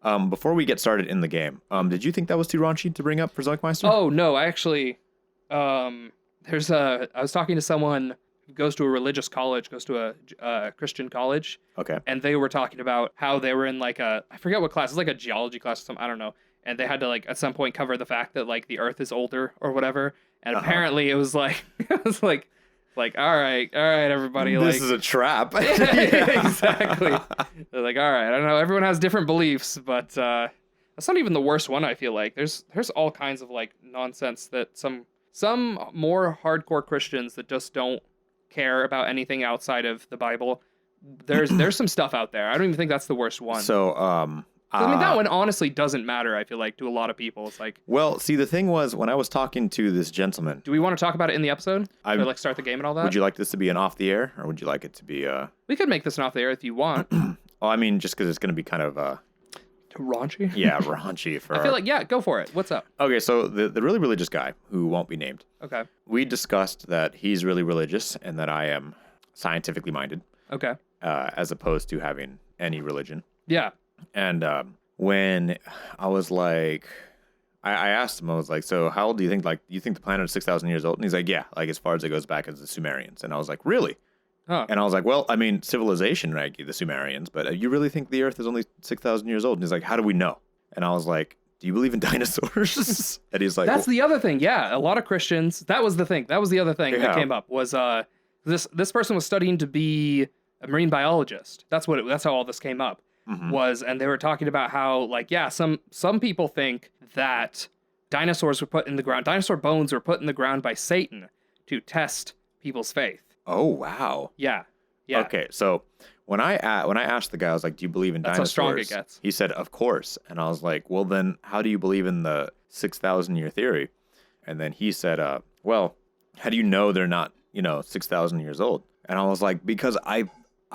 Before we get started in the game, did you think that was too raunchy to bring up for ZoinkMeister? Oh, no, I actually, I was talking to someone who goes to a religious college, goes to a Christian college. Okay. And they were talking about how they were in like I forget what class, it's like a geology class or something, I don't know. And they had to like at some point cover the fact that like the earth is older or whatever. And apparently it was like, all right, everybody. This is a trap. Yeah, exactly. They're like, all right, I don't know. Everyone has different beliefs, but that's not even the worst one. I feel like there's all kinds of like nonsense that some more hardcore Christians that just don't care about anything outside of the Bible. There's some stuff out there. I don't even think that's the worst one. So, I mean, that one honestly doesn't matter, I feel like, to a lot of people. It's like... Well, see, the thing was, when I was talking to this gentleman... Do we want to talk about it in the episode? Or, like, start the game and all that? Would you like this to be an off-the-air, or would you like it to be... We could make this an off-the-air if you want. Oh, I mean, just because it's going to be kind of... Raunchy? Yeah, raunchy. I feel like, yeah, go for it. What's up? Okay, so the really religious guy, who won't be named... Okay. We discussed that he's really religious, and that I am scientifically minded. Okay. As opposed to having any religion. Yeah. And... when I was like, I asked him, I was like, so how old do you think, like, you think the planet is 6,000 years old? And he's like, yeah, like as far as it goes back as the Sumerians. And I was like, really? Huh. And I was like, well, I mean, civilization, right, the Sumerians, but you really think the earth is only 6,000 years old? And he's like, how do we know? And I was like, do you believe in dinosaurs? And he's like, that's the other thing. Yeah. A lot of Christians, that was the thing. That was the other thing that came up was, this person was studying to be a marine biologist. That's how all this came up. And they were talking about how, like, yeah, some people think that dinosaurs were put in the ground. Dinosaur bones were put in the ground by Satan to test people's faith. Oh, wow. Yeah. Okay, so when I asked the guy, I was like, do you believe in dinosaurs? That's how strong it gets. He said, of course. And I was like, well, then how do you believe in the 6,000 year theory? And then he said, well, how do you know they're not, 6,000 years old? And I was like, because I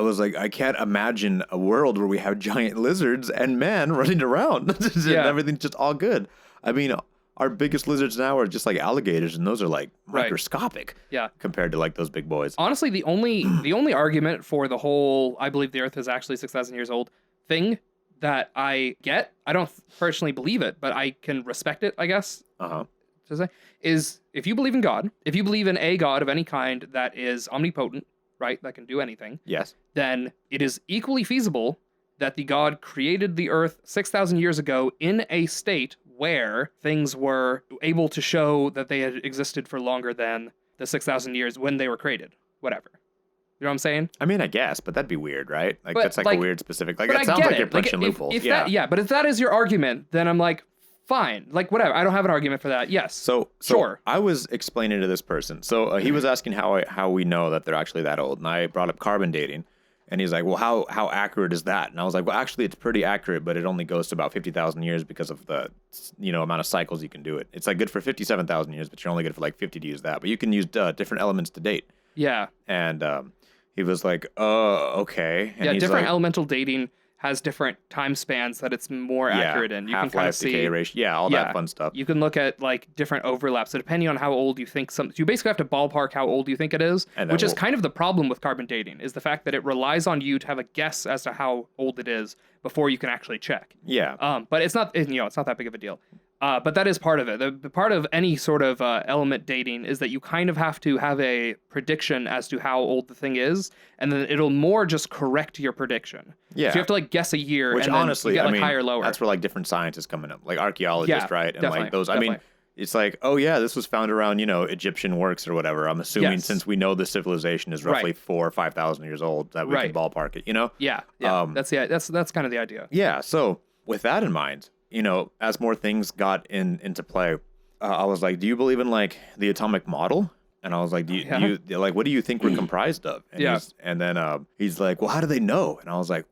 was like, I can't imagine a world where we have giant lizards and men running around. And everything's just all good. I mean, our biggest lizards now are just like alligators, and those are like microscopic compared to like those big boys. Honestly, the only argument for the whole I believe the earth is actually 6,000 years old thing that I get, I don't personally believe it, but I can respect it, I guess. To say, is if you believe in God, if you believe in a God of any kind that is omnipotent, right, that can do anything, yes, then it is equally feasible that the God created the earth 6,000 years ago in a state where things were able to show that they had existed for longer than the 6,000 years when they were created. Whatever. You know what I'm saying? I mean, I guess, but that'd be weird, right? Like, but, that's like a weird specific... Like, that sounds like you're punching loopholes. But if that is your argument, then I'm like, fine. Like, whatever. I don't have an argument for that. Yes. So sure. I was explaining to this person. So he was asking how we know that they're actually that old. And I brought up carbon dating. And he's like, well, how accurate is that? And I was like, well, actually, it's pretty accurate, but it only goes to about 50,000 years because of the, amount of cycles you can do it. It's like good for 57,000 years, but you're only good for like 50 to use that. But you can use different elements to date. Yeah. And he was like, oh, okay. And yeah, different elemental dating has different time spans that it's more accurate in. You can kind of see decay ratio, all that fun stuff. You can look at like different overlaps. So depending on how old you think you basically have to ballpark how old you think it is, which is kind of the problem with carbon dating, is the fact that it relies on you to have a guess as to how old it is before you can actually check. Yeah. But it's not, it's not that big of a deal. But that is part of it. The part of any sort of element dating is that you kind of have to have a prediction as to how old the thing is, and then it'll more just correct your prediction. Yeah. So you have to like guess a year, which and honestly, you get, like, higher or lower. That's where like different scientists come in, like archaeologists, right? And like those. Definitely. I mean, it's like, oh yeah, this was found around Egyptian works or whatever. I'm assuming since we know the civilization is roughly 4,000 or 5,000 years old, that we can ballpark it. Yeah. That's kind of the idea. Yeah. So with that in mind, as more things got into play, I was like, do you believe in like the atomic model? And I was like, do you like, what do you think we're comprised of? And then he's like, well, how do they know? And I was like,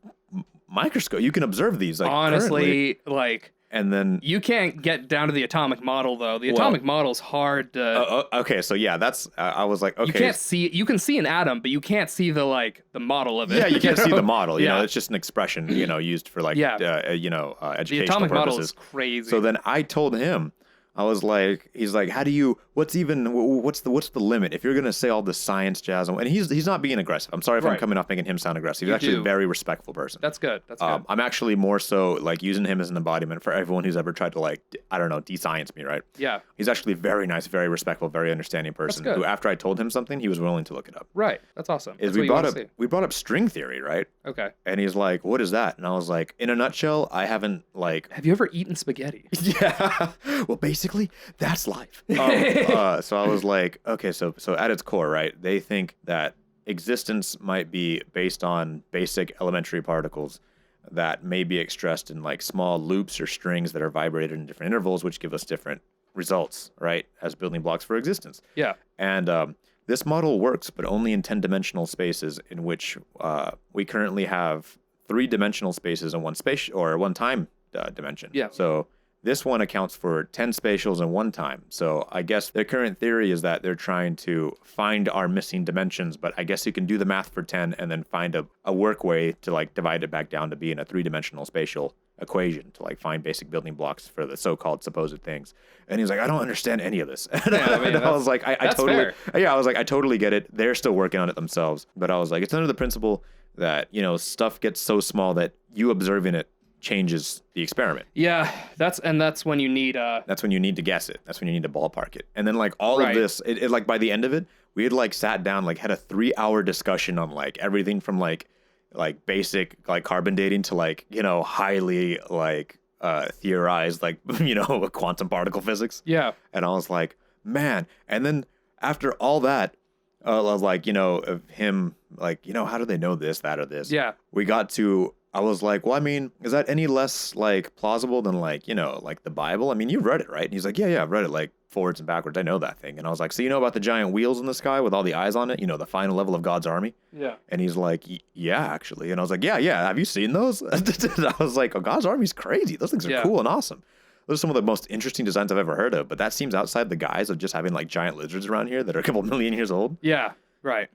microscope. You can observe these. Like, honestly, currently. like, and then you can't get down to the atomic model though. The atomic model's hard to. Okay, so yeah, that's. I was like, okay. You can't see. You can see an atom, but you can't see the model of it. Yeah, you can't see the model. It's just an expression. Used for like educational the atomic purposes. Model is crazy. So then I told him, I was like, he's like, how do you what's the limit? If you're going to say all this science jazz, and he's not being aggressive. I'm sorry if I'm coming off making him sound aggressive. He's actually a very respectful person. That's good. That's good. I'm actually more so like using him as an embodiment for everyone who's ever tried to like, I don't know, de-science me, right? Yeah. He's actually a very nice, very respectful, very understanding person who, after I told him something, he was willing to look it up. Right. That's awesome. That's we brought up string theory, right? Okay. And he's like, what is that? And I was like, in a nutshell, I haven't like... Have you ever eaten spaghetti? Yeah. Well, basically, that's life. So I was like, okay, so at its core, right, they think that existence might be based on basic elementary particles that may be expressed in like small loops or strings that are vibrated in different intervals, which give us different results, right, as building blocks for existence. Yeah. And this model works, but only in 10-dimensional spaces, in which we currently have 3-dimensional spaces in one space or one time dimension. Yeah. So this one accounts for 10 spatials in one time. So I guess their current theory is that they're trying to find our missing dimensions, but I guess you can do the math for 10 and then find a work way to like divide it back down to be in a 3-dimensional spatial equation to like find basic building blocks for the so-called supposed things. And he's like, I don't understand any of this. And I was like, I totally, I was like, I totally get it. They're still working on it themselves. But I was like, it's under the principle that, you know, stuff gets so small that you observing it changes the experiment. Yeah, that's when you need that's when you need to guess it. That's when you need to ballpark it. And then like all of this, it like by the end of it, we had like sat down, like had a 3-hour discussion on like everything from like basic like carbon dating to like, you know, highly like theorized like, you know, quantum particle physics. Yeah. And I was like, man. And then after all that, I was like, you know, of him like, you know, how do they know this, that, or this? Yeah. We got to, I was like, well, I mean, is that any less like plausible than like, you know, like the Bible? I mean, you've read it, right? And he's like, yeah, I've read it like forwards and backwards. I know that thing. And I was like, so you know about the giant wheels in the sky with all the eyes on it? You know, the final level of God's army? Yeah. And he's like, yeah, actually. And I was like, yeah. Have you seen those? I was like, oh, God's army's crazy. Those things are cool and awesome. Those are some of the most interesting designs I've ever heard of. But that seems outside the guise of just having like giant lizards around here that are a couple million years old. Yeah, right.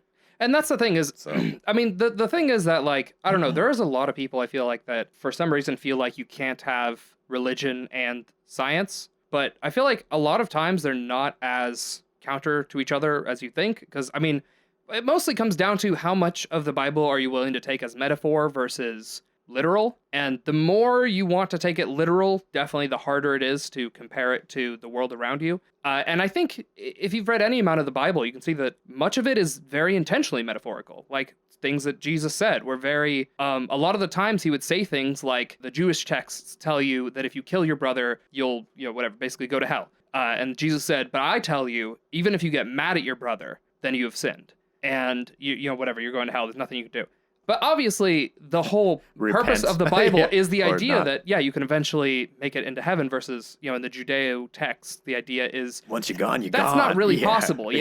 And that's the thing is, I mean, the thing is that, like, I don't know, there is a lot of people I feel like that for some reason feel like you can't have religion and science. But I feel like a lot of times they're not as counter to each other as you think. Because, I mean, it mostly comes down to how much of the Bible are you willing to take as metaphor versus literal. And the more you want to take it literal, definitely the harder it is to compare it to the world around you. And I think if you've read any amount of the Bible, you can see that much of it is very intentionally metaphorical. Like things that Jesus said were very, a lot of the times he would say things like the Jewish texts tell you that if you kill your brother, you'll, you know, whatever, basically go to hell. And Jesus said, but I tell you, even if you get mad at your brother, then you have sinned. And you know, whatever, you're going to hell. There's nothing you can do. But obviously, the whole purpose of the Bible is the idea that, you can eventually make it into heaven versus, you know, in the Judeo text, the idea is... Once you're gone, you're gone. That's not really possible,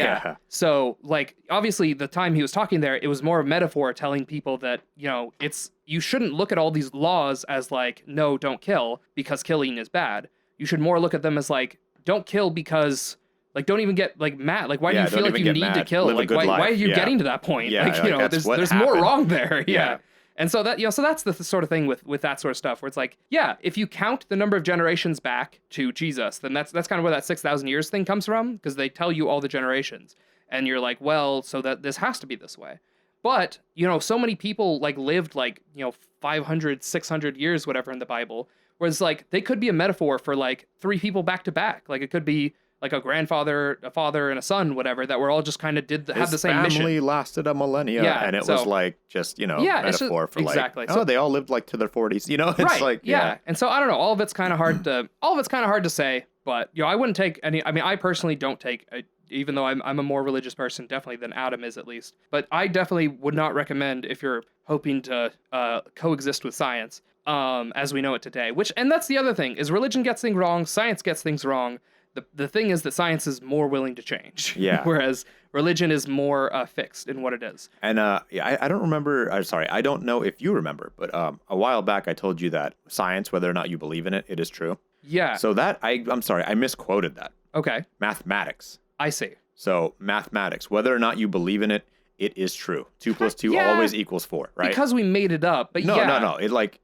So, like, obviously, the time he was talking there, it was more a metaphor telling people that, you know, you shouldn't look at all these laws as, like, no, don't kill, because killing is bad. You should more look at them as, like, don't kill because... Like, don't even get, like, mad. Like, why do you feel like you need to kill? Like, why are you getting to that point? Yeah, like, you know, there's more wrong there. Yeah. And so that, you know, so that's the sort of thing with that sort of stuff where it's like, yeah, if you count the number of generations back to Jesus, then that's kind of where that 6,000 years thing comes from, because they tell you all the generations. And you're like, well, so that this has to be this way. But, you know, so many people, like, lived, like, you know, 500, 600 years, whatever, in the Bible, whereas, like, they could be a metaphor for, like, 3 people back to back. Like, it could be... like a grandfather, a father, and a son, whatever, that were all just kind of have the same mission. Family lasted a millennia, and it was like just, you know, metaphor for exactly. like, they all lived like to their 40s, you know? It's like, And so I don't know, all of it's kind of hard to say, but, you know, I wouldn't take any, I mean, I personally don't take, even though I'm a more religious person, definitely than Adam is at least, but I definitely would not recommend if you're hoping to coexist with science, as we know it today, and that's the other thing, is religion gets things wrong, science gets things wrong. The thing is that science is more willing to change. Yeah. Whereas religion is more fixed in what it is. And I don't remember. I'm sorry. I don't know if you remember, but a while back I told you that science, whether or not you believe in it, it is true. Yeah. So that I'm sorry. I misquoted that. Okay. Mathematics. I see. So mathematics, whether or not you believe in it, it is true. 2 + 2 always equals 4, right? Because we made it up. But no. It like...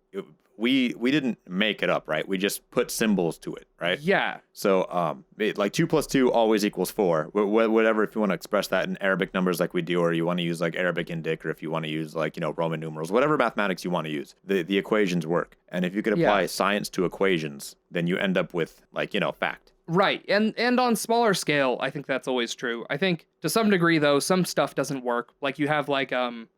we didn't make it up, right? We just put symbols to it, right? Yeah. So like 2 plus 2 always equals 4. Whatever, if you want to express that in Arabic numbers like we do, or you want to use like Arabic Indic, or if you want to use like, Roman numerals, whatever mathematics you want to use, the equations work. And if you could apply science to equations, then you end up with like, fact. Right. And on smaller scale, I think that's always true. I think to some degree, though, some stuff doesn't work. Like you have like,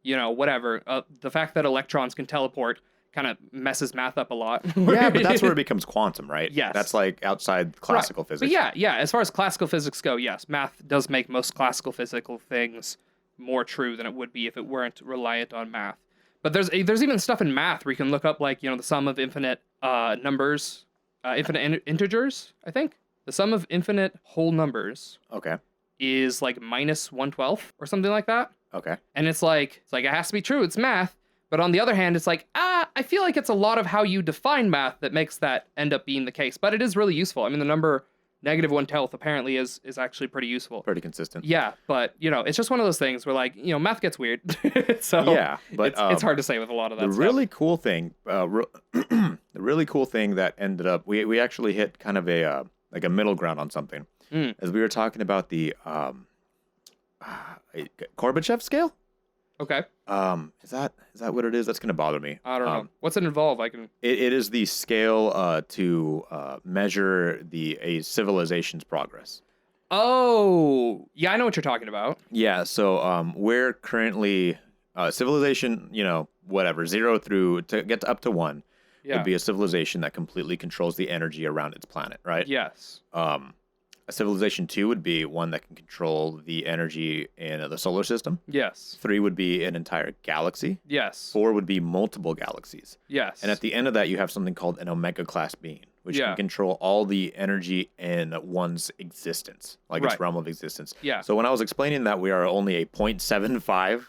whatever. The fact that electrons can teleport kind of messes math up a lot. Yeah, but that's where it becomes quantum, right? Yes. That's like outside classical physics. But yeah. As far as classical physics go, yes, math does make most classical physical things more true than it would be if it weren't reliant on math. But there's even stuff in math where you can look up like, the sum of infinite numbers, infinite integers, I think. The sum of infinite whole numbers is like minus 1/12 or something like that. Okay. And it's like it has to be true. It's math. But on the other hand, it's like, I feel like it's a lot of how you define math that makes that end up being the case. But it is really useful. I mean, the number negative 1/12 apparently is actually pretty useful. Pretty consistent. Yeah, but, it's just one of those things where, like, math gets weird. So yeah, but it's hard to say with a lot of that the stuff. really cool thing, the really cool thing that ended up, we actually hit kind of a middle ground on something. As we were talking about the Gorbachev scale. Okay. Is that what it is? That's going to bother me. I don't know. What's it involve? It is the scale to measure a civilization's progress. Oh, yeah, I know what you're talking about. Yeah, so we're currently civilization, whatever, 0 through to get up to 1 would be a civilization that completely controls the energy around its planet, right? Yes. A civilization 2 would be one that can control the energy in the solar system. Yes. 3 would be an entire galaxy. Yes. 4 would be multiple galaxies. Yes. And at the end of that, you have something called an omega class being, which can control all the energy in one's existence, like its realm of existence. Yeah. So when I was explaining that we are only a 0.75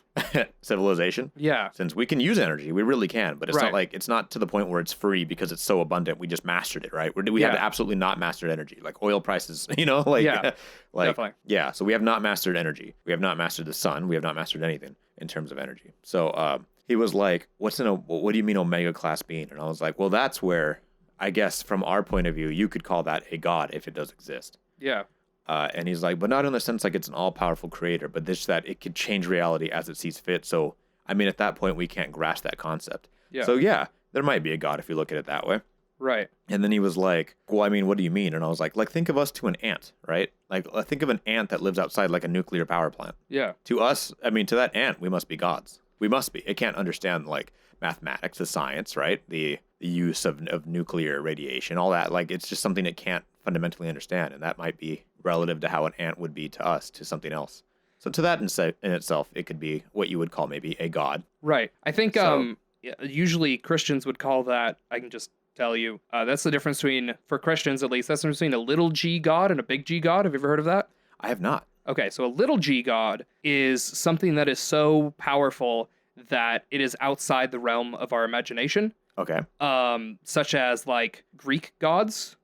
civilization, since we can use energy, we really can, but it's not like, it's not to the point where it's free because it's so abundant. We just mastered it, right? We have absolutely not mastered energy, like oil prices, Definitely. Yeah. So we have not mastered energy. We have not mastered the sun. We have not mastered anything in terms of energy. So he was like, what do you mean omega class being? And I was like, well, that's where, I guess from our point of view, you could call that a god if it does exist. Yeah. And he's like, but not in the sense like it's an all-powerful creator, but this that it could change reality as it sees fit. So, I mean, at that point, we can't grasp that concept. Yeah. So, yeah, there might be a god if you look at it that way. Right. And then he was like, well, I mean, what do you mean? And I was like, think of us to an ant, right? Like, think of an ant that lives outside like a nuclear power plant. Yeah. To us, I mean, to that ant, we must be gods. We must be. It can't understand like mathematics, the science, right? The use of nuclear radiation, all that. Like, it's just something it can't fundamentally understand. And that might be relative to how an ant would be to us, to something else. So to that in itself, it could be what you would call maybe a god. Right. I think usually Christians would call that, I can just tell you, that's the difference between, for Christians at least, that's the difference between a little g god and a big G god. Have you ever heard of that? I have not. Okay, so a little g god is something that is so powerful that it is outside the realm of our imagination. Okay. Such as like Greek gods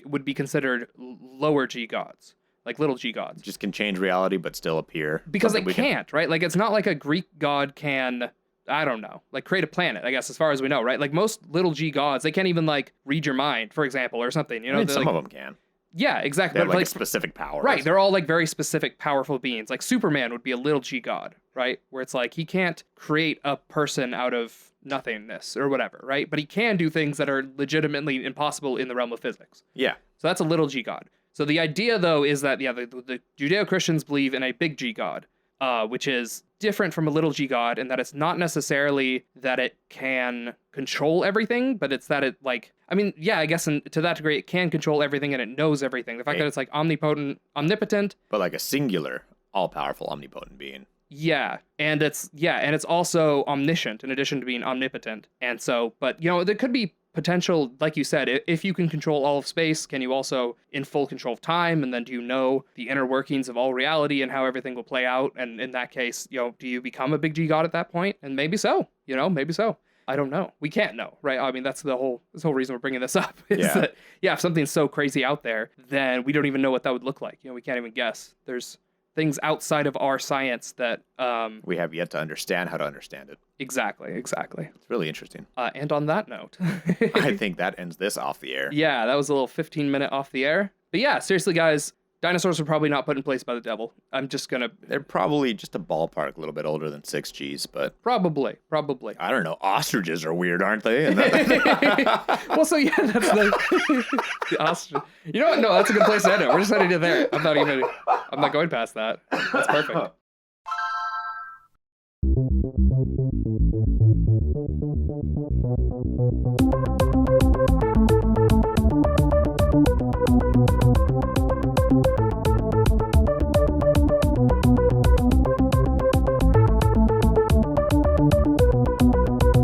would be considered lower G gods, like little G gods. Just can change reality, but still appear. Because they can't, right? Like it's not like a Greek god can, I don't know, like create a planet, I guess, as far as we know, right? Like most little G gods, they can't even like read your mind, for example, or something. I mean, some of them can. Yeah, exactly. They have like a specific power. Right, they're all like very specific, powerful beings. Like Superman would be a little G god, right? Where it's like he can't create a person out of nothingness or whatever, right? But he can do things that are legitimately impossible in the realm of physics. Yeah. So that's a little G god. So the idea, though, is that, the Judeo-Christians believe in a big G god, which is different from a little G god in that it's not necessarily that it can control everything, but it's that it, like, I mean, yeah, I guess to that degree, it can control everything and it knows everything. The fact that it's, like, omnipotent. But, like, a singular, all-powerful, omnipotent being. Yeah, and it's also omniscient in addition to being omnipotent. And so, but, there could be potential, like you said, if you can control all of space, can you also in full control of time? And then do you know the inner workings of all reality and how everything will play out? And in that case, do you become a big G god at that point? And maybe so, maybe so. I don't know. We can't know, right? I mean, that's the whole reason we're bringing this up is that, if something's so crazy out there, then we don't even know what that would look like. We can't even guess. There's things outside of our science that we have yet to understand how to understand it. Exactly. It's really interesting. And on that note, I think that ends this off the air. Yeah, that was a little 15-minute off the air. But yeah, seriously, guys, dinosaurs were probably not put in place by the devil. I'm just gonna. They're probably just a ballpark, a little bit older than 6Gs, but Probably. I don't know. Ostriches are weird, aren't they? Well, so yeah, that's the ostrich. You know what? No, that's a good place to end it. We're just heading to there. I'm not going past that. That's perfect.